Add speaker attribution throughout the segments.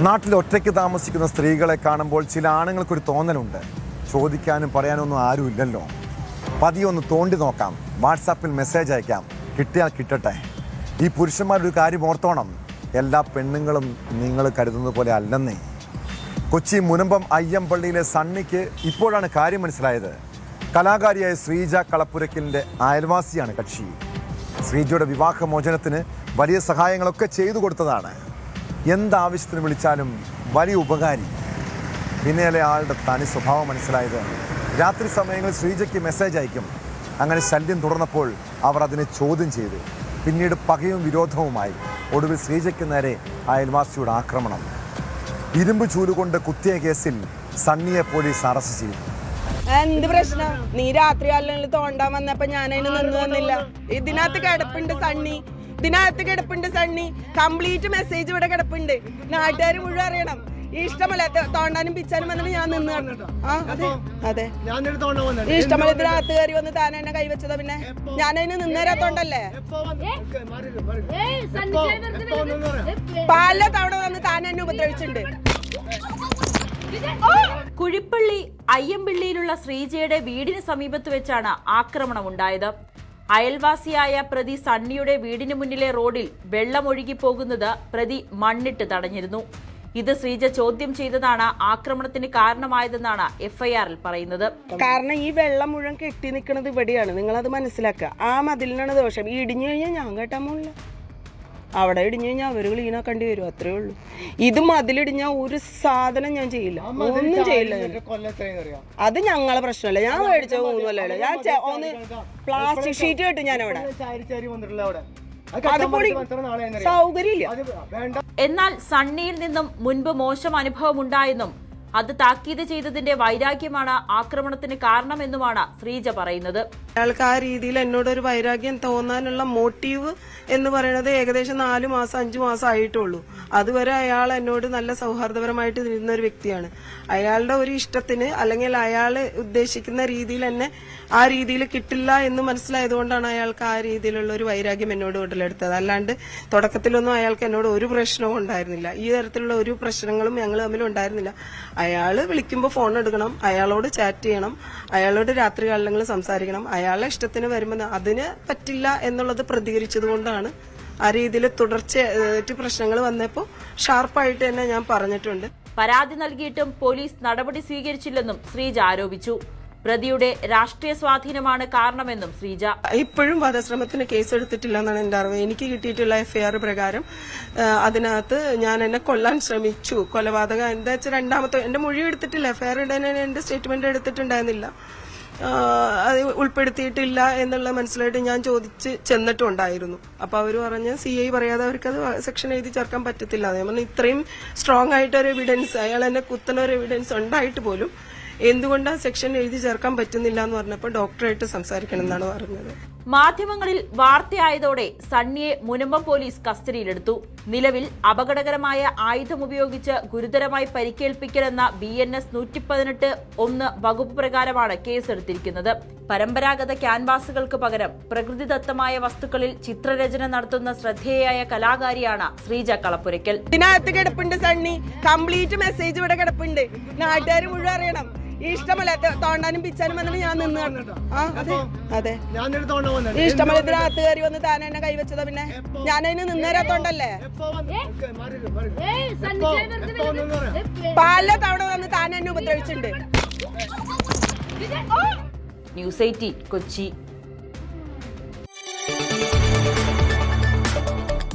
Speaker 1: നാട്ടിൽ ഒറ്റയ്ക്ക് താമസിക്കുന്ന സ്ത്രീകളെ കാണുമ്പോൾ ചില ആണുങ്ങൾക്കൊരു തോന്നലുണ്ട്, ചോദിക്കാനും പറയാനൊന്നും ആരുമില്ലല്ലോ, പതിയൊന്ന് തോണ്ടി നോക്കാം, വാട്സാപ്പിൽ മെസ്സേജ് അയക്കാം, കിട്ടിയാൽ കിട്ടട്ടെ. ഈ പുരുഷന്മാരൊരു കാര്യം ഓർത്തോണം, എല്ലാ പെണ്ണുങ്ങളും നിങ്ങൾ കരുതുന്നത് പോലെ അല്ലെന്നേ. കൊച്ചി മുനമ്പം അയ്യമ്പള്ളിയിലെ സണ്ണിക്ക് ഇപ്പോഴാണ് കാര്യം മനസ്സിലായത്. കലാകാരിയായ ശ്രീജ കളപ്പുരയ്ക്കലിൻ്റെ അയൽവാസിയാണ് കക്ഷി. ശ്രീജയുടെ വിവാഹമോചനത്തിന് വലിയ സഹായങ്ങളൊക്കെ ചെയ്തു കൊടുത്തതാണ്. എന്താവശ്യത്തിന് വിളിച്ചാലും വലിയ ഉപകാരി. പിന്നെയല്ലേ ആളുടെ തനി സ്വഭാവം മനസ്സിലായത്. രാത്രി സമയങ്ങളിൽ ശ്രീജയ്ക്ക് മെസ്സേജ് അയക്കും. അങ്ങനെ ശല്യം തുടർന്നപ്പോൾ അവർ അതിനെ ചോദ്യം ചെയ്തു. പിന്നീട് പകയും വിരോധവുമായി. ഒടുവിൽ ശ്രീജയ്ക്ക് നേരെ അയൽവാസിയുടെ ആക്രമണം. ഇരുമ്പ് ചൂലുകൊണ്ട് കുത്തിയ കേസിൽ സണ്ണിയെ പോലീസ് അറസ്റ്റ് ചെയ്തു.
Speaker 2: എന്ത് പ്രശ്നം? നീ രാത്രി കാലങ്ങളിൽ തോണ്ടാൻ വന്നപ്പോ ഞാനതിന് നിന്ന് തന്നില്ല. ഇതിനകത്ത് കിടപ്പുണ്ട് സണ്ണി, കംപ്ലീറ്റ് മെസ്സേജ് ഇവിടെ കിടപ്പുണ്ട്. നാട്ടുകാർ മുഴുവൻ അറിയണം. ഇഷ്ടമല്ല തോണ്ടാനും പിച്ചാനും വന്നിട്ട് ഞാൻ നിന്ന് തന്നു. അതെ ഇഷ്ടമല്ല. ഇതിനകത്ത് കയറി വന്ന് താൻ എന്നെ കൈവച്ചതാ. പിന്നെ ഞാനതിന് നിന്നേരാത്തോണ്ടല്ലേ. പല തവണ വന്ന് താൻ എന്നെ ഉപദ്രവിച്ചിട്ടുണ്ട്.
Speaker 3: കുഴിപ്പള്ളി അയ്യമ്പള്ളിയിലുള്ള ശ്രീജയുടെ വീടിന് സമീപത്ത് വെച്ചാണ് ആക്രമണം ഉണ്ടായത്. അയൽവാസിയായ പ്രതി സണ്ണിയുടെ വീടിന് മുന്നിലെ റോഡിൽ വെള്ളമൊഴുകി പോകുന്നത് പ്രതി മണ്ണിട്ട് തടഞ്ഞിരുന്നു. ഇത് ശ്രീജ ചോദ്യം ചെയ്തതാണ് ആക്രമണത്തിന് കാരണമായതെന്നാണ് എഫ്ഐആറിൽ പറയുന്നത്.
Speaker 2: കാരണം ഈ വെള്ളം മുഴുവൻ കെട്ടി നിൽക്കുന്നത് ഇവിടെയാണ്. നിങ്ങളത് മനസ്സിലാക്കുക. ആ മതിലിനാണ് ദോഷം. ഈ ഇടിഞ്ഞു കഴിഞ്ഞാൽ ഞാൻ കേട്ടാൻ പോണില്ല. അവിടെ ഇടിഞ്ഞു കഴിഞ്ഞാൽ അവർ ക്ലീനാക്കേണ്ടി വരും, അത്രേ ഉള്ളൂ. ഇത് മതിലിടിഞ്ഞാൽ ഒരു സാധനം ഞാൻ ചെയ്യില്ല, ഒന്നും ചെയ്യില്ല. അത് ഞങ്ങളെ പ്രശ്നമല്ല. ഞാൻ മേടിച്ച 3 കൊല്ലമല്ല. ഞാൻ ഒന്ന് പ്ലാസ്റ്റിക് ഷീറ്റ് കെട്ടു ഞാൻ അവിടെ. സൗകര്യമില്ല.
Speaker 3: എന്നാൽ സണ്ണിയിൽ നിന്നും മുൻപ് മോശം അനുഭവം ഉണ്ടായെന്നും അത് താക്കീത് ചെയ്തതിന്റെ വൈരാഗ്യമാണ് ആക്രമണത്തിന് കാരണമെന്നുമാണ് ശ്രീജ പറയുന്നത്.
Speaker 2: അയാൾക്ക് ആ രീതിയിൽ എന്നോട് ഒരു വൈരാഗ്യം തോന്നാനുള്ള മോട്ടീവ് എന്ന് പറയുന്നത് ഏകദേശം 4 മാസം 5 മാസം ആയിട്ടുള്ളൂ. അതുവരെ അയാൾ എന്നോട് നല്ല സൗഹാർദ്ദപരമായിട്ട് നിന്ന ഒരു വ്യക്തിയാണ്. അയാളുടെ ഒരു ഇഷ്ടത്തിന് അല്ലെങ്കിൽ അയാൾ ഉദ്ദേശിക്കുന്ന രീതിയിൽ തന്നെ ആ രീതിയിൽ കിട്ടില്ല എന്ന് മനസ്സിലായതുകൊണ്ടാണ് അയാൾക്ക് ആ രീതിയിലുള്ള ഒരു വൈരാഗ്യം എന്നോട് ഉടലെടുത്തത്. അല്ലാണ്ട് തുടക്കത്തിലൊന്നും അയാൾക്ക് എന്നോട് ഒരു പ്രശ്നവും ഉണ്ടായിരുന്നില്ല. ഈ തരത്തിലുള്ള ഒരു പ്രശ്നങ്ങളും ഞങ്ങൾ തമ്മിൽ ഉണ്ടായിരുന്നില്ല. അയാള് വിളിക്കുമ്പോൾ ഫോൺ എടുക്കണം, അയാളോട് ചാറ്റ് ചെയ്യണം, അയാളോട് രാത്രി കാലങ്ങളിൽ സംസാരിക്കണം. അയാളുടെ ഇഷ്ടത്തിന് വരുമ്പോൾ അതിന് പറ്റില്ല എന്നുള്ളത് പ്രതികരിച്ചത് കൊണ്ടാണ് ആ രീതിയിൽ തുടർച്ചയായിട്ട് പ്രശ്നങ്ങൾ വന്നപ്പോൾ ഷാർപ്പായിട്ട് തന്നെ ഞാൻ പറഞ്ഞിട്ടുണ്ട്.
Speaker 3: പരാതി നൽകിയിട്ടും പോലീസ് നടപടി സ്വീകരിച്ചില്ലെന്നും ശ്രീജ ആരോപിച്ചു. പ്രതിയുടെ രാഷ്ട്രീയ സ്വാധീനമാണ് കാരണമെന്നും ശ്രീജ.
Speaker 2: ഇപ്പോഴും വധശ്രമത്തിന് കേസെടുത്തിട്ടില്ല എന്നാണ് എന്റെ അറിവ്. എനിക്ക് കിട്ടിയിട്ടുള്ള എഫ്ഐആർ പ്രകാരം അതിനകത്ത് ഞാൻ എന്നെ കൊല്ലാൻ ശ്രമിച്ചു, കൊലപാതകം എന്താ വെച്ചാൽ രണ്ടാമത്തെ എന്റെ മൊഴി എടുത്തിട്ടില്ല. എഫ്ഐആർ ഇടാൻ എന്റെ സ്റ്റേറ്റ്മെന്റ് എടുത്തിട്ടുണ്ടായിരുന്നില്ല. അത് ഉൾപ്പെടുത്തിയിട്ടില്ല എന്നുള്ള മനസ്സിലായിട്ട് ഞാൻ ചോദിച്ച് ചെന്നിട്ടുണ്ടായിരുന്നു. അപ്പൊ അവര് പറഞ്ഞ് CI പറയാതെ അവർക്ക് അത് സെക്ഷൻ എഴുതി ചേർക്കാൻ പറ്റത്തില്ല. അതേപോലെ ഇത്രയും സ്ട്രോങ് ആയിട്ടൊരു എവിഡൻസ്, അയാൾ എന്നെ കുത്തുന്ന ഒരു എവിഡൻസ് ഉണ്ടായിട്ട് പോലും എന്തുകൊണ്ട് സെക്ഷൻ എഴുതി ചേർക്കാൻ പറ്റുന്നില്ല എന്ന് പറഞ്ഞപ്പോൾ ഡോക്ടറായിട്ട് സംസാരിക്കണം എന്നാണ് പറഞ്ഞത്.
Speaker 3: മാധ്യമങ്ങളിൽ വാർത്തയായതോടെ സണ്ണിയെ മുനമ്പം പോലീസ് കസ്റ്റഡിയിലെടുത്തു. നിലവിൽ അപകടകരമായ ആയുധം ഉപയോഗിച്ച് ഗുരുതരമായി പരിക്കേൽപ്പിക്കലെന്ന BNS 118(1) വകുപ്പ് പ്രകാരമാണ് കേസെടുത്തിരിക്കുന്നത്. പരമ്പരാഗത ക്യാൻവാസുകൾക്ക് പകരം പ്രകൃതിദത്തമായ വസ്തുക്കളിൽ ചിത്രരചന നടത്തുന്ന ശ്രദ്ധേയയായ കലാകാരിയാണ് ശ്രീജ കളപ്പുരയ്ക്കൽ.
Speaker 2: ഇതിനകത്ത് കിടപ്പുണ്ട് സണ്ണി, കംപ്ലീറ്റ് മെസ്സേജ് ഇവിടെ കിടപ്പുണ്ട്. നാട്ടുകാർ മുഴുവൻ അറിയണം. ഇഷ്ടമല്ല തോണ്ടാനും പിച്ചാനും വന്നിട്ട് ഞാൻ നിന്ന് തന്നു. അതെ ഇഷ്ടമല്ല. ഇതിനകത്ത് കയറി വന്ന് താൻ എന്നെ കൈവച്ചതാ. പിന്നെ ഞാനതിന് നിന്നേരാത്തോണ്ടല്ലേ. പല തവണ വന്ന് താൻ എന്നെ ഉപദ്രവിച്ചിട്ടുണ്ട്.
Speaker 3: ന്യൂസ് 18 കൊച്ചി.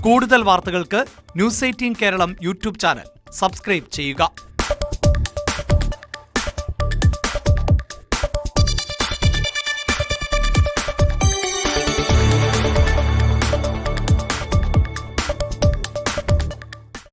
Speaker 4: കൂടുതൽ വാർത്തകൾക്ക് news 18 Keralam YouTube channel subscribe ചെയ്യുക.